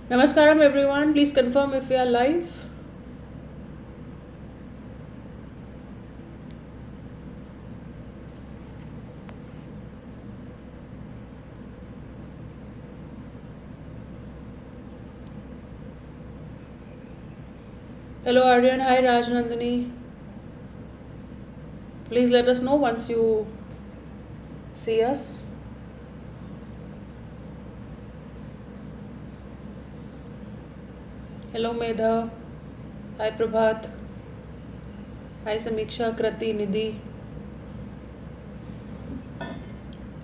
Namaskaram everyone, please confirm if we are live. Hello Aryan, hi Raj Nandini. Please let us know once you see us. Hello Medha, hi Prabhat, hi Samiksha, Krati, Nidhi,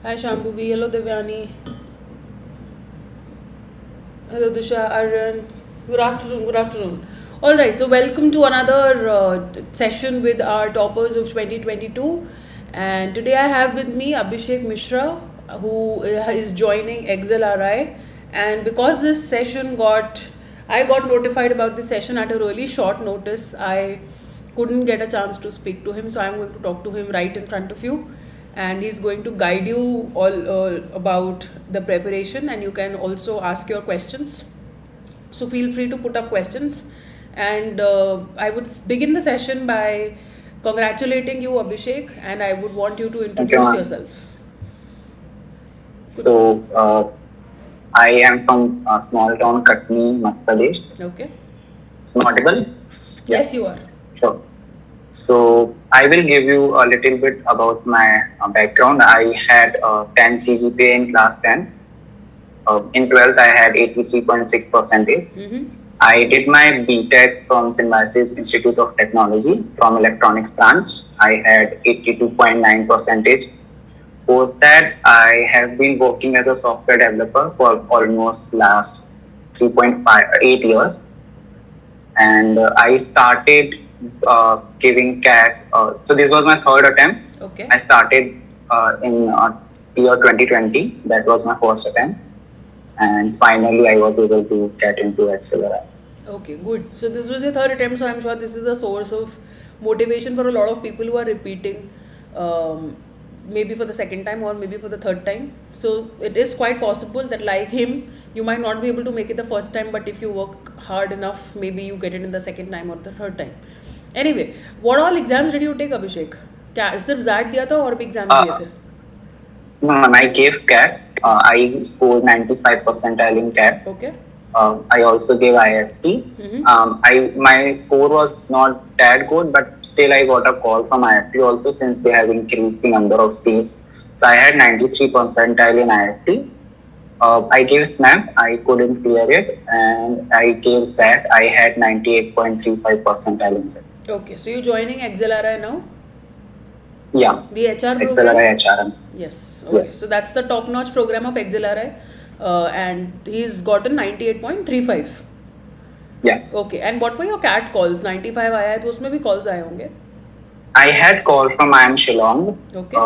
hi Shambhuvi, hello Devyani, hello Disha, Aryan. Good afternoon, good afternoon. Alright, so welcome to another session with our toppers of 2022. And today I have with me Abhishek Mishra, who is joining XLRI. And because this session I got notified about this session at a really short notice. I couldn't get a chance to speak to him, so I'm going to talk to him right in front of you. And he's going to guide you all about the preparation, and you can also ask your questions. So feel free to put up questions. And I would begin the session by congratulating you, Abhishek, and I would want you to introduce yourself. I am from small town Katni, Madhya Pradesh. Okay. Audible? Yes, you are. Sure. So I will give you a little bit about my background. I had 10 CGPA in class 10. In 12th, I had 83.6%. I did my BTech from Symbiosis Institute of Technology from Electronics branch. I had 82.9%. Post that, I have been working as a software developer for almost last 3.8 years. And I started giving CAT. So this was my third attempt. Okay. I started in year 2020. That was my first attempt. And finally, I was able to get into XLRI. Okay, good. So this was your third attempt, so I'm sure this is a source of motivation for a lot of people who are repeating, maybe for the second time or maybe for the third time. So it is quite possible that, like him, you might not be able to make it the first time, but if you work hard enough, maybe you get it in the second time or the third time. Anyway, what all exams did you take, Abhishek? क्या सिर्फ ZAT दिया था और भी exam दिए थे? No, I gave CAT. I scored 95 percentile in CAT. Okay. I also gave IFT. My score was not that good, but still I got a call from IFT also, since they have increased the number of seats. So I had 93 percentile in IFT. I gave SNAP, I couldn't clear it, and I gave SAT, I had 98.35 percentile in SAT. Okay, so you're joining XLRI now? Yeah. The HR program? XLRI HRM. Yes. Okay. Yes. So that's the top-notch program of XLRI, and he's gotten 98.35. Yeah. Okay. And what were your CAT calls? 95 आया है तो उसमें भी calls आए होंगे? I had call from IIM Shillong. Okay.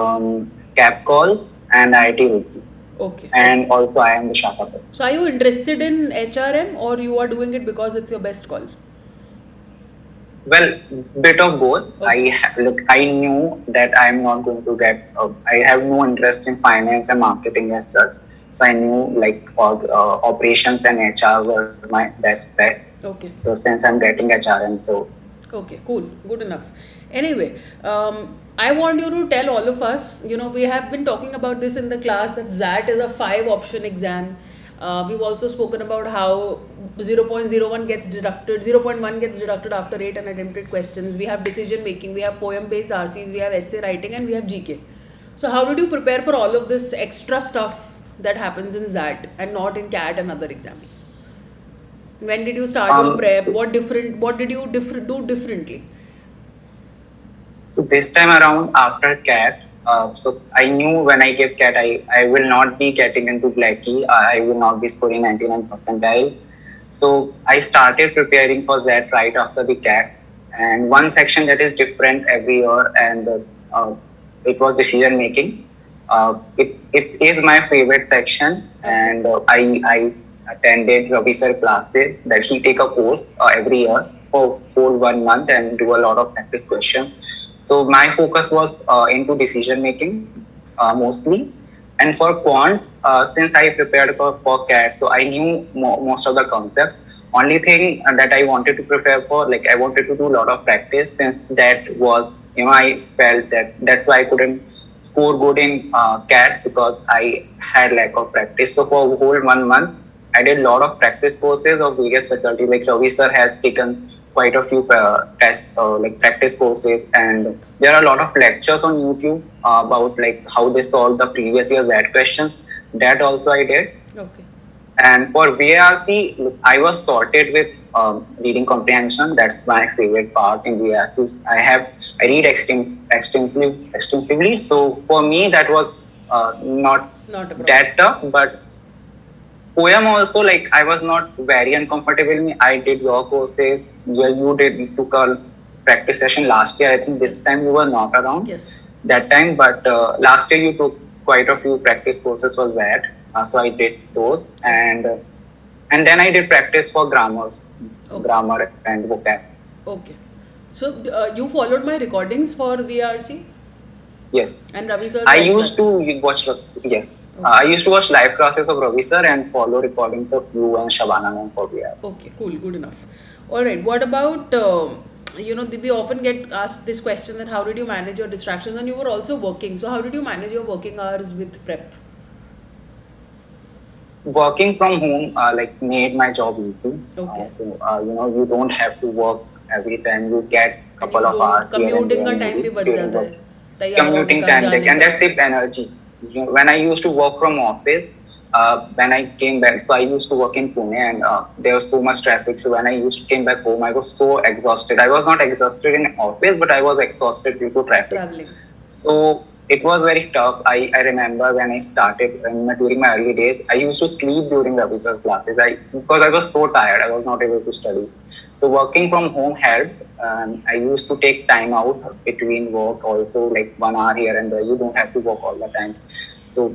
CAP calls and IIT Roorkee. Okay. And also IIM Visakhapatnam. So are you interested in HRM, or you are doing it because it's your best call? Well, bit of both. Okay. I knew that I'm not going to get. I have no interest in finance and marketing as such. So I knew operations and HR were my best bet. Okay. So since I'm getting HRM, so. Okay, cool, good enough. Anyway, I want you to tell all of us, we have been talking about this in the class, that ZAT is a 5-option exam. We've also spoken about how 0.01 gets deducted, 0.1 gets deducted after 8 unattempted questions. We have decision making, we have poem-based RCs, we have essay writing, and we have GK. So how did you prepare for all of this extra stuff that happens in ZAT and not in CAT and other exams? When did you start your prep? What did you do differently? So this time around after CAT, so I knew when I gave CAT, I will not be getting into Blackie. I will not be scoring 99 percentile. So I started preparing for that right after the CAT. And one section that is different every year, and it was decision making. It is my favorite section, and I attended Ravi sir classes that he take a course every year for 1 month and do a lot of practice questions. So my focus was into decision making mostly. And for quants, since I prepared for CAT, so I knew most of the concepts. Only thing that I wanted to prepare for, like I wanted to do a lot of practice, since that was, I felt that that's why I couldn't score good in CAT, because I had lack of practice. So for a whole 1 month, I did a lot of practice courses of various faculty. Like Ravi sir has taken quite a few tests, like practice courses, and there are a lot of lectures on YouTube about like how they solve the previous year's Z questions. That also I did. Okay. And for VARC, I was sorted with reading comprehension. That's my favorite part in VARC. I read extensively. So for me, that was not that tough. But poem also, like I was not very uncomfortable. I did your courses. You took a practice session last year. I think this time you were not around. Yes. That time, but last year you took quite a few practice courses for that. So I did those, and then I did practice for grammars, grammar and vocab. Okay. So you followed my recordings for VRC? Yes. And Ravi sir's I used to watch. Yes. I used to watch live classes of Ravi sir and follow recordings of you and Shabana ma'am for VRC. Okay, cool, good enough. All right. What about we often get asked this question that how did you manage your distractions, and you were also working. So how did you manage your working hours with prep? Working from home like made my job easy. Okay. So you don't have to work every time. You get a couple of hours here and commuting there का time भी बच जाता है. Commuting time, and that saves energy. When I used to work from office, when I came back, so I used to work in Pune, and there was so much traffic. So when I came back home, I was so exhausted. I was not exhausted in office, but I was exhausted due to traffic. Traveling. So it was very tough. I remember when I started during my early days, I used to sleep during the officers' classes. Because I was so tired, I was not able to study. So working from home helped. I used to take time out between work also, like 1 hour here and there. You don't have to work all the time. So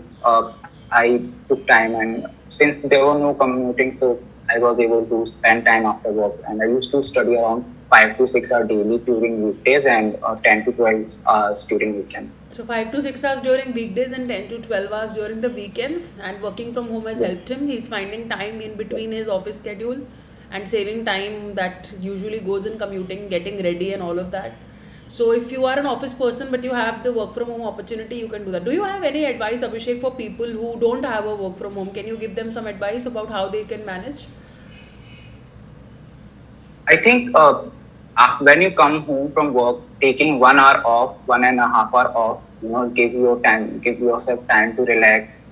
I took time, and since there were no commuting, so I was able to spend time after work. And I used to study around 5 to 6 hours daily during weekdays, and 10 to 12 hours during weekend. So 5 to 6 hours during weekdays and 10 to 12 hours during the weekends, and working from home has helped him. He's finding time in between his office schedule and saving time that usually goes in commuting, getting ready and all of that. So if you are an office person but you have the work from home opportunity, you can do that. Do you have any advice, Abhishek, for people who don't have a work from home? Can you give them some advice about how they can manage? I think when you come home from work, taking 1 hour off, 1.5 hour off, give yourself time to relax,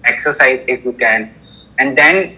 exercise if you can, and then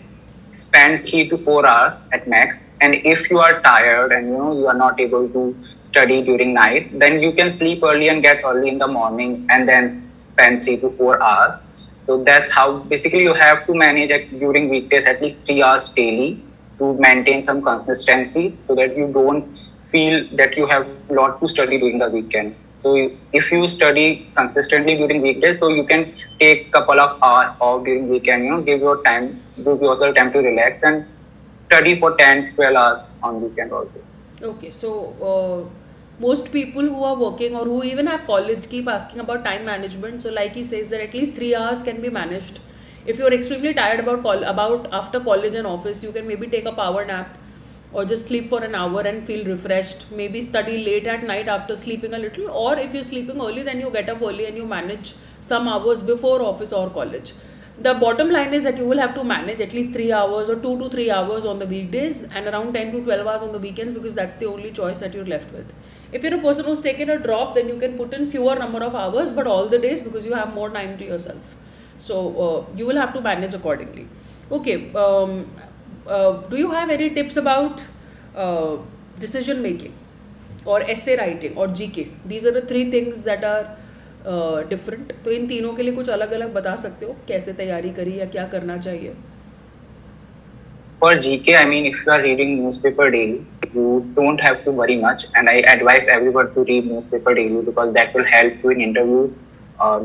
spend 3 to 4 hours at max. And if you are tired and you are not able to study during night, then you can sleep early and get early in the morning, and then spend 3 to 4 hours. So that's how basically you have to manage during weekdays at least 3 hours daily to maintain some consistency, so that you don't feel that you have a lot to study during the weekend. So if you study consistently during weekdays, so you can take a couple of hours off during weekend, give yourself time to relax and study for 10, 12 hours on weekend also. Okay, so most people who are working or who even have college keep asking about time management. So like he says that at least 3 hours can be managed. If you're extremely tired about after college and office, you can maybe take a power nap or just sleep for an hour and feel refreshed. Maybe study late at night after sleeping a little, or if you're sleeping early, then you get up early and you manage some hours before office or college. The bottom line is that you will have to manage at least 3 hours or 2 to 3 hours on the weekdays and around 10 to 12 hours on the weekends, because that's the only choice that you're left with. If you're a person who's taken a drop, then you can put in fewer number of hours, but all the days, because you have more time to yourself. So you will have to manage accordingly. Okay. Do you have any tips about decision making or essay writing or GK? These are the 3 things that are different. तो इन तीनों के लिए कुछ अलग अलग बता सकते हो, कैसे तैयारी करी या क्या करना चाहिए? For GK, I mean, if you are reading newspaper daily, you don't have to worry much, and I advise everyone to read newspaper daily, because that will help you in interviews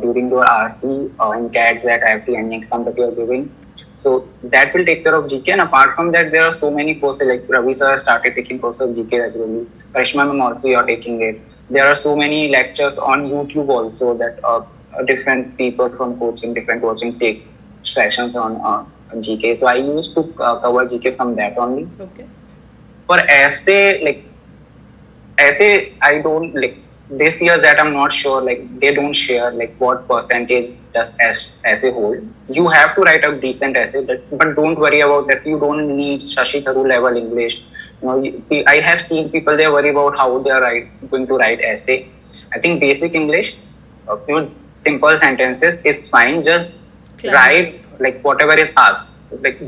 during your RC in CAT, IFT, any exam that you are giving. So that will take care of GK. And apart from that, there are so many courses, like Ravi sir started taking courses of GK regularly. Karishma ma'am also, you are taking it. There are so many lectures on YouTube also that different people from different coaching take sessions on GK. So I used to cover GK from that only. Okay. For essay, I don't this year that I'm not sure, they don't share what percentage does essay hold. You have to write a decent essay, but don't worry about that. You don't need Shashi Tharoor level English. I have seen people, they worry about how they are going to write essay. I think basic English, simple sentences is fine. Just write whatever is asked.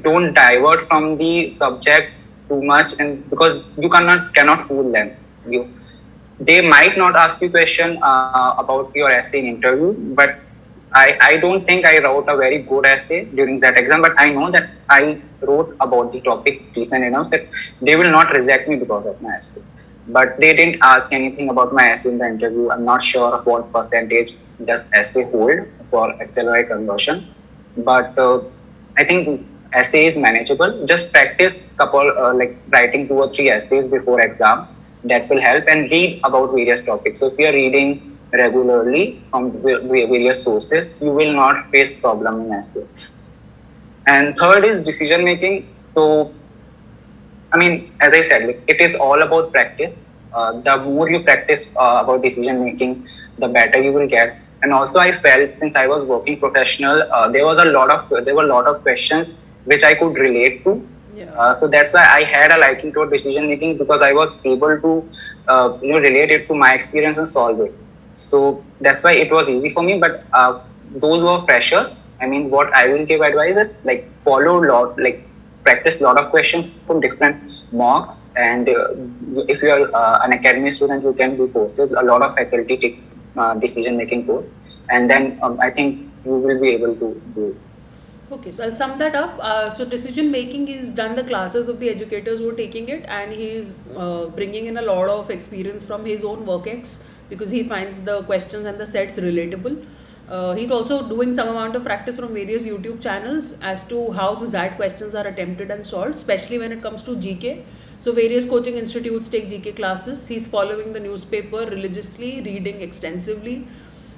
Don't divert from the subject too much, and because you cannot fool them. They might not ask you question about your essay in interview, but I don't think I wrote a very good essay during that exam, but I know that I wrote about the topic decent enough that they will not reject me because of my essay. But they didn't ask anything about my essay in the interview. I'm not sure of what percentage does essay hold for XLRI conversion, but I think this essay is manageable. Just practice writing 2 or 3 essays before exam. That will help, and read about various topics. So if you are reading regularly from various sources, you will not face problem in essay. And third is decision making. So, I mean, as I said, it is all about practice. The more you practice about decision making, the better you will get. And also, I felt since I was working professional, there were a lot of questions which I could relate to. Yeah. So that's why I had a liking toward decision making, because I was able to relate it to my experience and solve it. So that's why it was easy for me. But those who are freshers, I mean, what I will give advice is practice a lot of questions from different mocks, and if you are an academy student, you can do courses. A lot of faculty take decision making course, and then I think you will be able to do it. Okay, so I'll sum that up. So decision making, he's done the classes of the educators who are taking it, and he's bringing in a lot of experience from his own work ex, because he finds the questions and the sets relatable. He's also doing some amount of practice from various YouTube channels as to how ZAT questions are attempted and solved, especially when it comes to GK. So various coaching institutes take GK classes. He's following the newspaper religiously, reading extensively,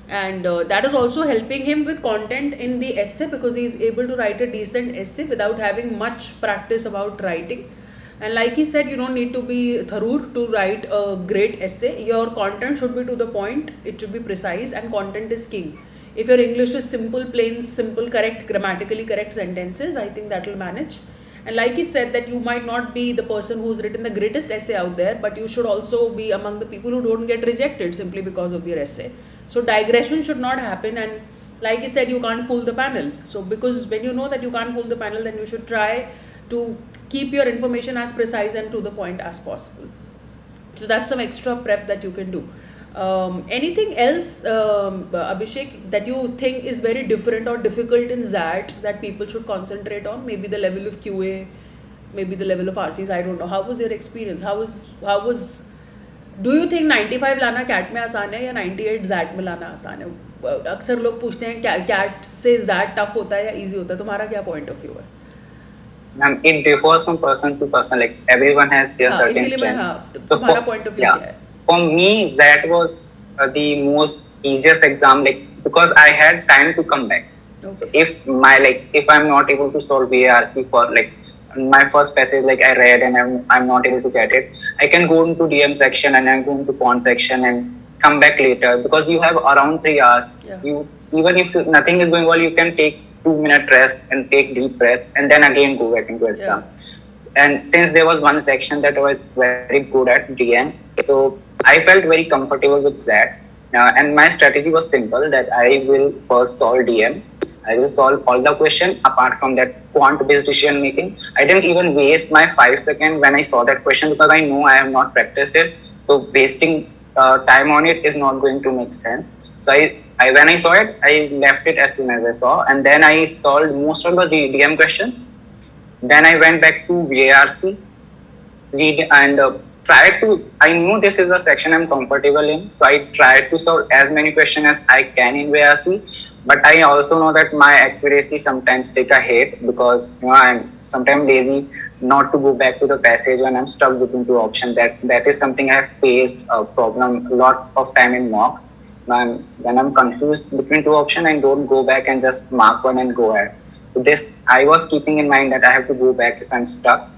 and that is also helping him with content in the essay, because he is able to write a decent essay without having much practice about writing. And like he said, you don't need to be Tharoor to write a great essay. Your content should be to the point, it should be precise, and content is king. If your English is simple, plain, simple, correct, grammatically correct sentences, I think that will manage. And like he said, that you might not be the person who's written the greatest essay out there, but you should also be among the people who don't get rejected simply because of their essay. So digression should not happen, and like he said, you can't fool the panel. So because when you know that you can't fool the panel, then you should try to keep your information as precise and to the point as possible. So that's some extra prep that you can do. Anything else, Abhishek, that you think is very different or difficult in ZAT that people should concentrate on? Maybe the level of QA, maybe the level of RCs, I don't know. How was your experience? How was do you think 95 लाना CAT में आसान है या 98 ZAT में लाना आसान है? अक्सर लोग पूछते हैं CAT से ZAT टफ होता है या इजी होता है, तुम्हारा क्या पॉइंट ऑफ व्यू है? Ma'am, it differs from person to person. Like everyone has their certain strength. So तुम्हारा पॉइंट ऑफ व्यू क्या है? For me, that was the most easiest exam, because I had time to come back. Okay. So if I'm not able to solve VARC for my first passage, I read and I'm not able to get it, I can go into DM section and I go into quant section and come back later, because you have around 3 hours. Yeah. Even if nothing is going well, you can take 2-minute rest and take deep breath and then again go back into exam. Yeah. And since there was one section that I was very good at, DM, so I felt very comfortable with that. And my strategy was simple, that I will first solve DM. I will solve all the question apart from that quant-based decision making. I didn't even waste my 5 seconds when I saw that question, because I know I have not practiced it. So wasting time on it is not going to make sense. So when I saw it, I left it as soon as I saw, and then I solved most of the DM questions. Then I went back to VARC, and I knew this is a section I'm comfortable in, so I tried to solve as many questions as I can in VARC. But I also know that my accuracy sometimes take a hit, because I'm sometimes lazy not to go back to the passage when I'm stuck between two options. That is something I have faced a problem a lot of time in mocks. when I'm confused between two options, I don't go back and just mark one and go ahead. So this I was keeping in mind that I have to go back if I'm stuck.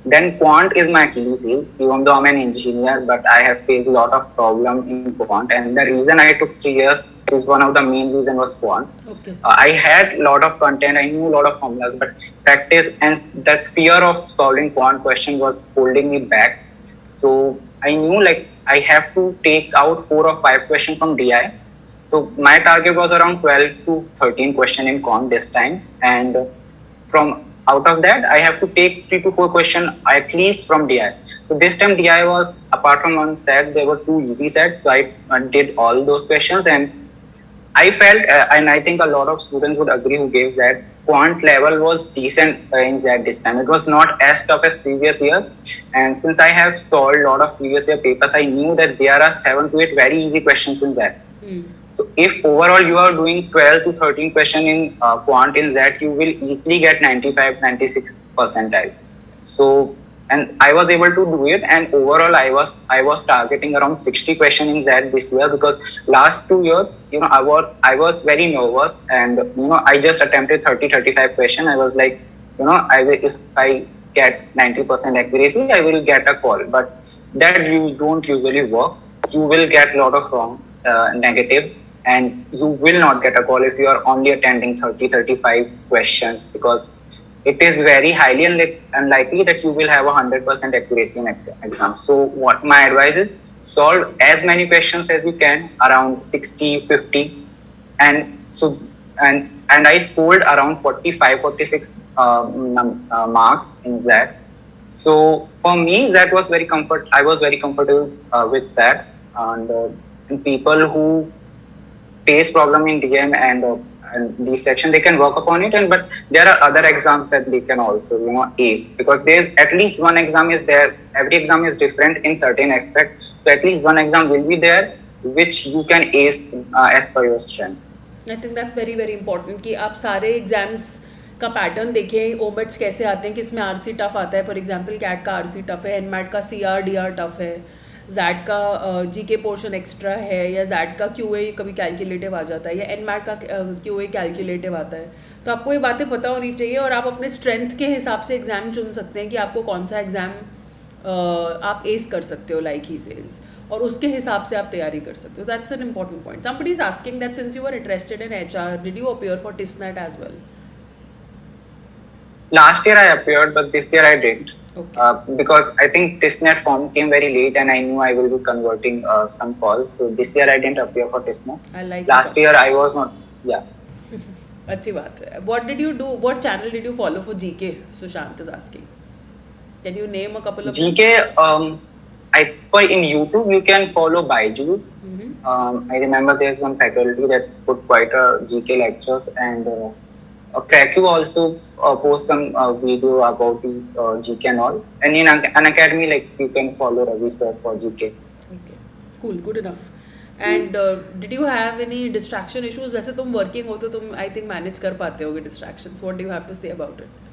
Then quant is my Achilles heel. Even though I'm an engineer, but I have faced a lot of problem in quant, and the reason I took 3 years is one of the main reason was quant. Okay. I had a lot of content, I knew a lot of formulas, but practice and that fear of solving quant question was holding me back. So I knew like I have to take out 4 or 5 questions from DI. So my target was around 12 to 13 question in quant this time, and from out of that I have to take 3 to 4 questions at least from DI. So this time DI was, apart from one set, there were 2 easy sets. So I did all those questions, and I felt, and I think a lot of students would agree who gave that, quant level was decent in that this time. It was not as tough as previous years. And since I have solved a lot of previous year papers, I knew that there are 7 to 8 very easy questions in that. So if overall you are doing 12 to 13 questions in quant in that, you will easily get 95, 96 percentile. So, and I was able to do it, and overall I was targeting around 60 questions in that this year, because last 2 years, I was very nervous, and I just attempted 30-35 questions. I was like, if I get 90% accuracy, I will get a call. But that you don't usually work. You will get a lot of wrong, negative, and you will not get a call if you are only attending 30-35 questions, because it is very highly unlikely that you will have 100% accuracy in exam. So what my advice is, solve as many questions as you can, around 60, 50, and so and I scored around 45, 46 marks in that. So for me, that was I was very comfortable with that, and people who face problem in DM and these section, they can work upon it, but there are other exams that they can also ace, because there's at least one exam is there. Every exam is different in certain aspect, so at least one exam will be there which you can ace as per your strength. I think that's very very important कि आप सारे exams का pattern देखें, ओमेट्स कैसे आते हैं, किसमें RC tough आता है. फॉर एग्जांपल कैट का आरसी टफ है, एनमैट का सीआर डीआर टफ है, जैड का जीके पोर्शन एक्स्ट्रा है, या जैड का क्यूए कभी कैलकुलेटिव आ जाता है, या एनमैट का क्यूए कैलकुलेटिव आता है. तो आपको ये बातें पता होनी चाहिए, और आप अपने स्ट्रेंथ के हिसाब से एग्ज़ाम चुन सकते हैं कि आपको कौन सा एग्ज़ाम आप एस कर सकते हो, लाइक ही सेज, और उसके हिसाब से आप तैयारी कर सकते हो. That's an important point. Somebody is asking that since you are interested in HR, did you appear for TISSNET as well? Last year I appeared, but this year I didn't. Okay. Because I think TISNET form came very late, and I knew I will be converting some calls. So this year I didn't appear for TISNET. I like Last year I was not. Yeah. अच्छी बात है. What did you do? What channel did you follow for GK? Sushant is asking. Can you name a couple of GK? For in YouTube you can follow Byju's. I remember there's one faculty that put quite a GK lectures, and CAQ also post some video about the GK and all. And in Unacademy, like, you can follow Ravi sir for GK. Okay, cool, good enough. And did you have any distraction issues? वैसे तुम working हो तो तुम I think manage कर पाते होगे distractions. What do you have to say about it?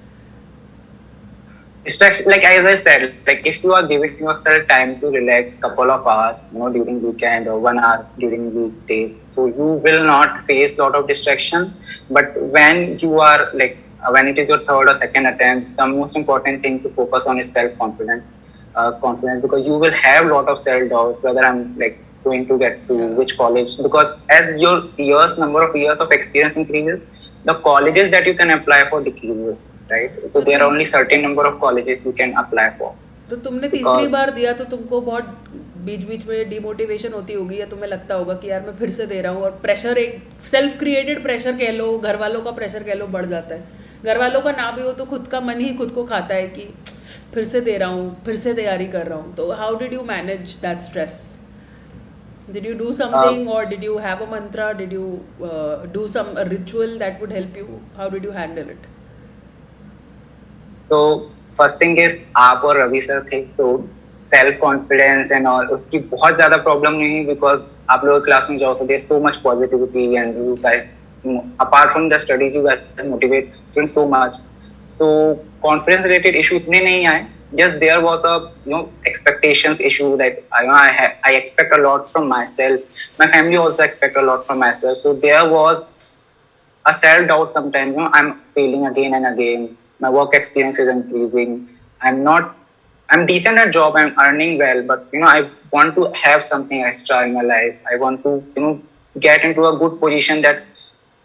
Distraction, like as I said, like if you are giving yourself time to relax couple of hours, during weekend or 1 hour during weekdays, so you will not face lot of distraction. But when you are like, when it is your third or second attempt, the most important thing to focus on is confidence, because you will have lot of self doubts whether I'm like going to get to which college, because as your number of years of experience increases, the colleges that you can apply for decreases. Right, so there are only certain number of colleges you can apply for. तो तुमने तीसरी बार दिया तो तुमको बहुत बीच बीच में demotivation होती होगी, या तुम्हें लगता होगा कि यार मैं फिर से दे रहा हूँ, और प्रेशर, एक सेल्फ क्रिएटेड प्रेशर कह लो, घर वालों का प्रेशर कह लो, बढ़ जाता है. घर वालों का ना भी हो तो खुद का मन ही खुद को खाता है कि फिर से दे रहा हूँ, फिर से तैयारी कर रहा हूँ. तो how did you manage that stress? Did you do something, or did you have a mantra? Did you do some ritual that would help you? How did you handle it? तो फर्स्ट थिंग इज, आप और Ravi sir थे, so self confidence and all, उसकी बहुत ज्यादा problem नहीं है, because आप लोग क्लास में जाओ, so there so much positivity, and you guys, apart from the studies, you guys motivate students so much. So confidence related issue इतने नहीं आए, yes, there was a expectations issue that I expect a lot from myself. My family also expect a lot from myself. So there was a self doubt sometimes. I'm failing again and again. My work experience is increasing. I'm decent at job. I'm earning well, but I want to have something extra in my life. I want to get into a good position that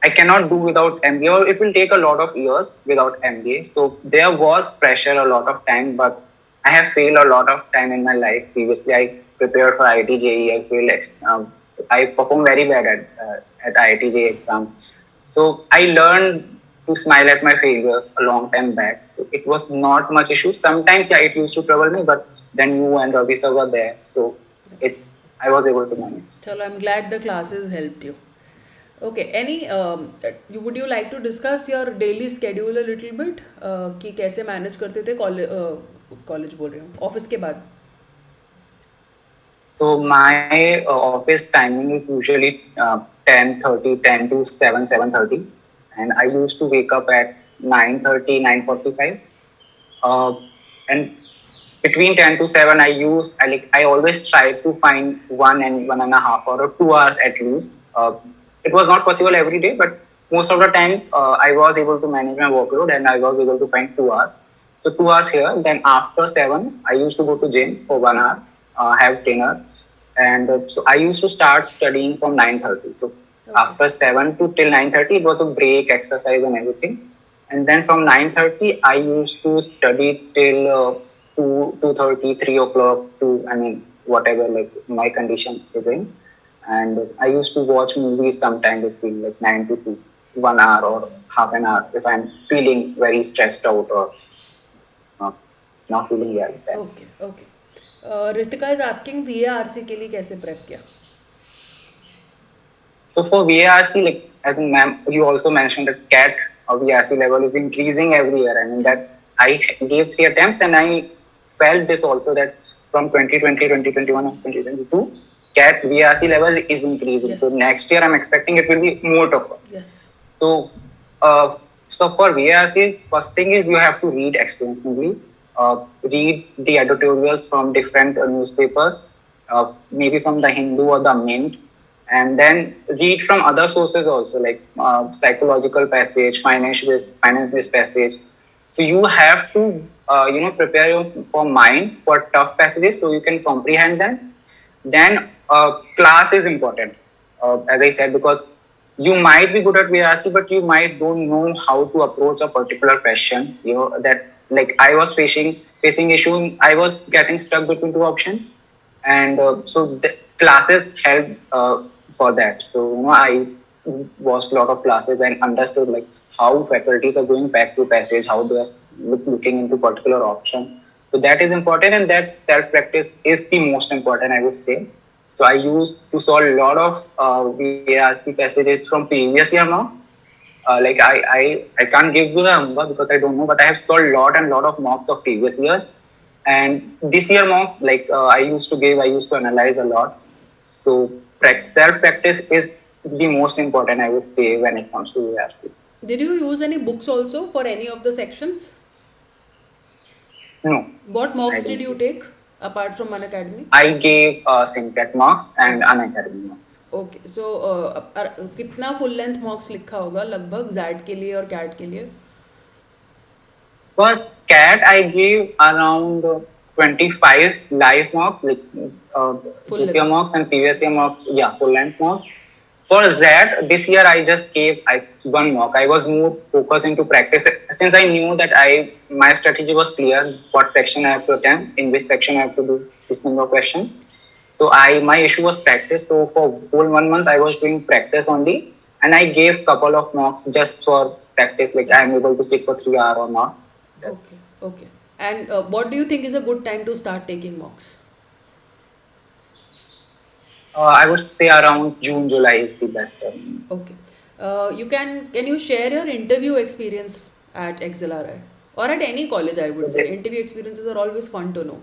I cannot do without MBA, or it will take a lot of years without MBA. So there was pressure a lot of time, but I have failed a lot of time in my life. Previously, I prepared for IIT JEE. I performed very bad at IIT JEE exam. So I learned to smile at my failures a long time back. So it was not much issue. Sometimes, yeah, it used to trouble me, but then you and Ravi sir were there, so it I was able to manage. Chalo, I'm glad the classes helped you. Okay, would you like to discuss your daily schedule a little bit? कि कैसे manage करते थे college बोल रही हूँ office के बाद. So my office timing is usually 10:30, 10 to 7, 7:30, and I used to wake up at 9:30, 9:45. And between 10 to 7, I always try to find 1.5 hour or 2 hours at least. It was not possible every day, but most of the time I was able to manage my workload and I was able to find 2 hours. So 2 hours here. Then after 7, I used to go to gym for 1 hour, have dinner, and so I used to start studying from 9:30. So after 7 to till 9:30, it was a break, exercise, and everything. And then from 9:30, I used to study till 2:30, 3 o'clock to whatever like my condition is in. And I used to watch movies sometime between like 9 to 2, 1 hour or half an hour if I'm feeling very stressed out or not feeling well. Then. Okay. Ritika is asking VARC के लिए कैसे prep किया? So for VARC, like as in ma'am, you also mentioned that CAT or VARC level is increasing every year. That I gave 3 attempts and I felt this also that from 2020, 2021 and 2022, CAT VARC levels is increasing. Yes. So next year I'm expecting it will be more tougher. Yes. So for VARCs, first thing is you have to read extensively. Read the editorials from different newspapers, maybe from the Hindu or the Mint, and then read from other sources also, like psychological passage, finance-based passage. So you have to prepare your mind for tough passages so you can comprehend them. Then class is important, as I said, because you might be good at VARC, but you might don't know how to approach a particular question. That like I was facing issue. I was getting stuck between two options, and so the classes help for that. So I watched a lot of classes and understood like how faculties are going back to passage, how they are looking into particular option. So that is important, and that self practice is the most important, I would say. So I used to solve a lot of VARC passages from previous year mocks. Like I can't give you the number because I don't know, but I have solved lot of mocks of previous years. And this year mock, like I used to analyze a lot. So self practice is the most important, I would say, when it comes to VARC. Did you use any books also for any of the sections? No. What mocks did you take apart from Unacademy? I gave CAT mocks and Unacademy mocks. Okay, so कितना full length mocks लिखा होगा लगभग ZAT के लिए और CAT के लिए? For CAT, I gave around 25 live mocks, like this year mocks and previous year mocks. Yeah, full length mocks. For ZAT, this year I just gave one mock. I was more focused into practice since I knew that my strategy was clear. What section I have to attempt, in which section I have to do this number of questions. So my issue was practice. So for whole 1 month I was doing practice only, and I gave couple of mocks just for practice. Like I am able to sit for 3 hours or not. Okay. And what do you think is a good time to start taking mocks? I would say around June, July is the best time. Okay. Can you share your interview experience at XLRI or at any college? I would say interview experiences are always fun to know.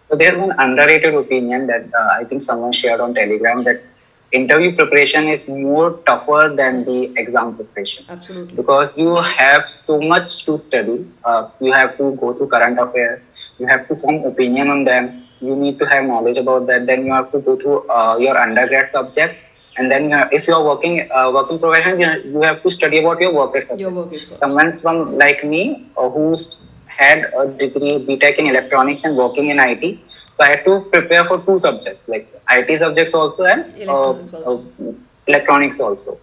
So there's an underrated opinion that I think someone shared on Telegram that interview preparation is more tougher than the Yes. exam preparation, Absolutely. because you have so much to study. You have to go through current affairs. You have to form opinion on them. You need to have knowledge about that. Then you have to go through your undergrad subjects, and then if you are working profession, you have to study about your work Your subject. work Someone subject. from Yes. like me who's had a degree BTech in electronics and working in IT, so I had to prepare for two subjects, like IT subjects also and Electronics also. electronics also.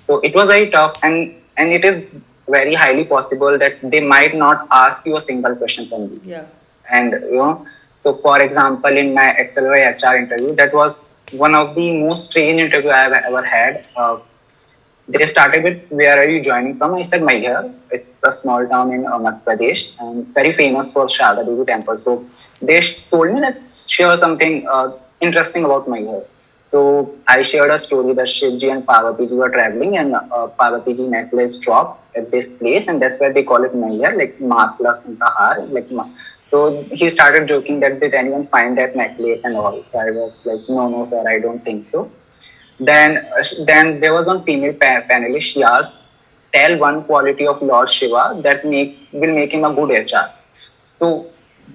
So it was very tough, and it is very highly possible that they might not ask you a single question from these. Yeah. And so for example, in my XLRI HR interview, that was one of the most strange interview I have ever had. They started with, "Where are you joining from?" I said, "Maihar." It's a small town in Madhya Pradesh and very famous for Sharda Devi temple. So they told me, "Let's share something interesting about Maihar." So I shared a story that Shivji and Parvati ji were traveling, and Parvati ji necklace dropped at this place, and that's why they call it Maihar, like Ma plus Har, like Ma. So he started joking that, "Did anyone find that necklace and all?" So I was like, "No, no, sir, I don't think so." Then there was one female panelist. She asked, "Tell one quality of Lord Shiva that will make him a good HR." So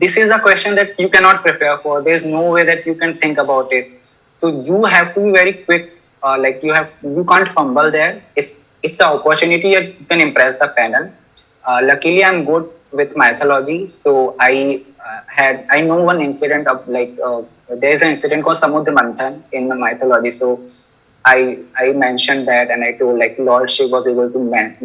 this is a question that you cannot prepare for. There's no way that you can think about it. So you have to be very quick. Like you can't fumble there. It's the opportunity that you can impress the panel. Luckily, I'm good with mythology, so I know one incident of there's an incident called Samudra Manthan in the mythology. So I mentioned that, and I told like Lord Shiva was able to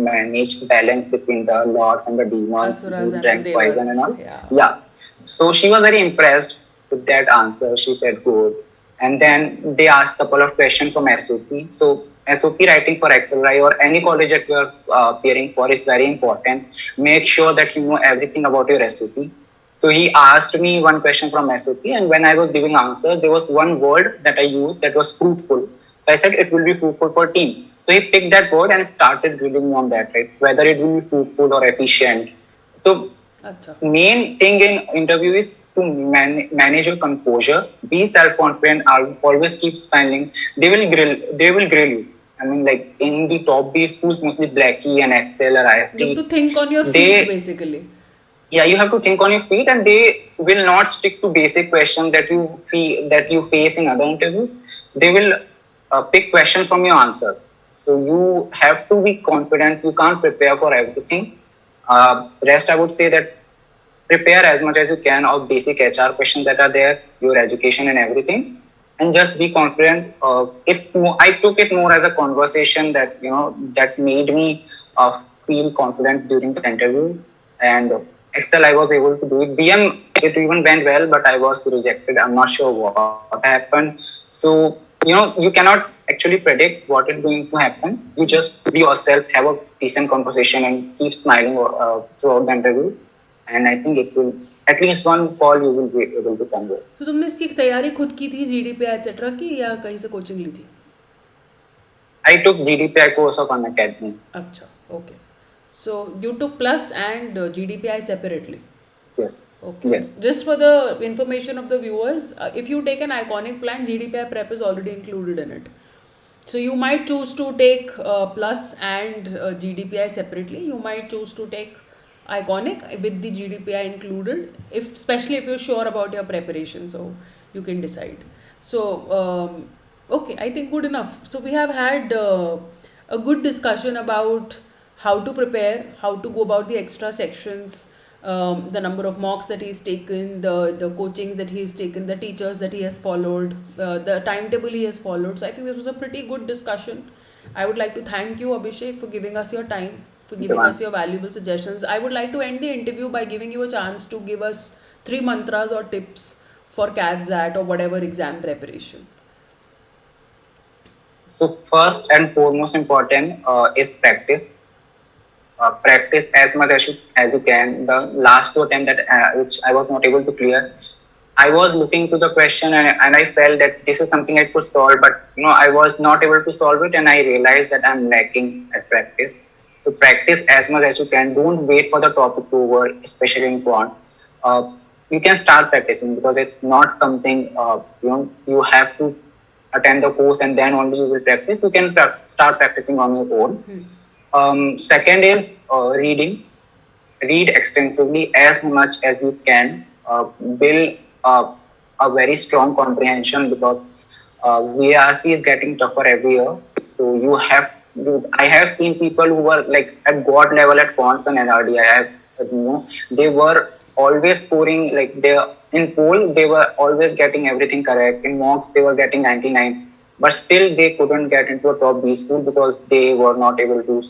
manage balance between the lords and the demons Asuras who and the drank poison and devas. all. Yeah. Yeah. So she was very impressed with that answer. She said good. And then they asked a couple of questions from SOP. So SOP writing for XLRI or any college that you are appearing for is very important. Make sure that you know everything about your SOP. So he asked me one question from SOP, and when I was giving answer, there was one word that I used that was fruitful. So I said it will be fruitful for team. So he picked that word and started drilling me on that, right? Whether it will be fruitful or efficient. So Acha. main thing in interview is to manage your composure, be self-confident, always keep smiling. They will grill you. I mean, like in the top B schools, mostly Blackie and Excel or You have to IFT, think on your feet they basically. yeah, you have to think on your feet, and they will not stick to basic questions that you face in other interviews. They will pick questions from your answers. So you have to be confident. You can't prepare for everything. Rest, I would say that prepare as much as you can of basic HR questions that are there, your education and everything, and just be confident. I took it more as a conversation that made me feel confident during the interview. And Excel, I was able to do it. BM, it even went well, but I was rejected. I'm not sure what happened. So you cannot actually predict what is going to happen. You just be yourself, have a decent conversation, and keep smiling throughout the interview. And I think it will, at least one call you will be able to convey. तो तुमने इसकी तैयारी खुद की थी GDPI etcetera की या कहीं से कोचिंग ली थी? I took GDPI course of Unacademy. अच्छा, okay. So you took plus and GDPI separately. Yes. Okay. Yeah. Just for the information of the viewers, if you take an iconic plan, GDPI prep is already included in it. So you might choose to take plus and GDPI separately. You might choose to take iconic with the GDPI included, especially if you're sure about your preparation. So you can decide. So okay, I think good enough. So we have had a good discussion about how to prepare, how to go about the extra sections, the number of mocks that he's taken, the coaching that he's taken, the teachers that he has followed, the timetable he has followed. So I think this was a pretty good discussion. I would like to thank you, Abhishek, for giving us your time, for giving us your valuable suggestions. I would like to end the interview by giving you a chance to give us 3 mantras or tips for CAT-alyst or whatever exam preparation. So first and foremost important is practice. Practice as much as you can. The last two attempt that which I was not able to clear, I was looking to the question and I felt that this is something I could solve, but I was not able to solve it, and I realized that I'm lacking at practice. So practice as much as you can. Don't wait for the topic to over, especially in quant. You can start practicing because it's not something you have to attend the course and then only you will practice. You can start practicing on your own. Second is reading. Read extensively as much as you can. Build a very strong comprehension, because VRC is getting tougher every year. So I have seen people who were like at God level at Cons and NRD. They were always scoring, like they in poll they were always getting everything correct. In mocks they were getting 99, but still they couldn't get into a top B school because they were not able to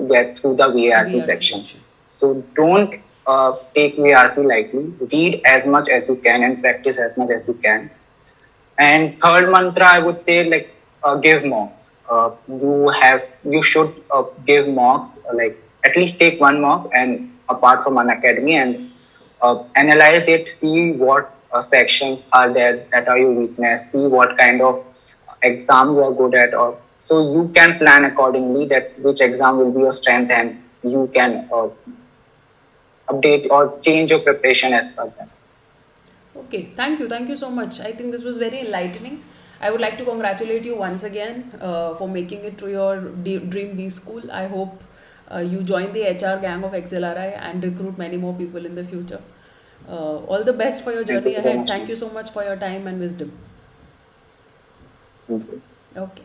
get through the VRC section. So don't take VRC lightly. Read as much as you can and practice as much as you can. And third mantra, I would say, like give mocks. You should give mocks. Like at least take one mock, and apart from Unacademy, and analyze it. See what sections are there that are your weakness. See what kind of exam you are good at, or so you can plan accordingly that which exam will be your strength, and you can update or change your preparation as per that. Okay, thank you so much. I think this was very enlightening. I would like to congratulate you once again for making it to your dream B school. I hope you join the HR gang of XLRI and recruit many more people in the future. All the best for your Thank journey you so ahead. much. Thank you so much for your time and wisdom. Thank you. Okay.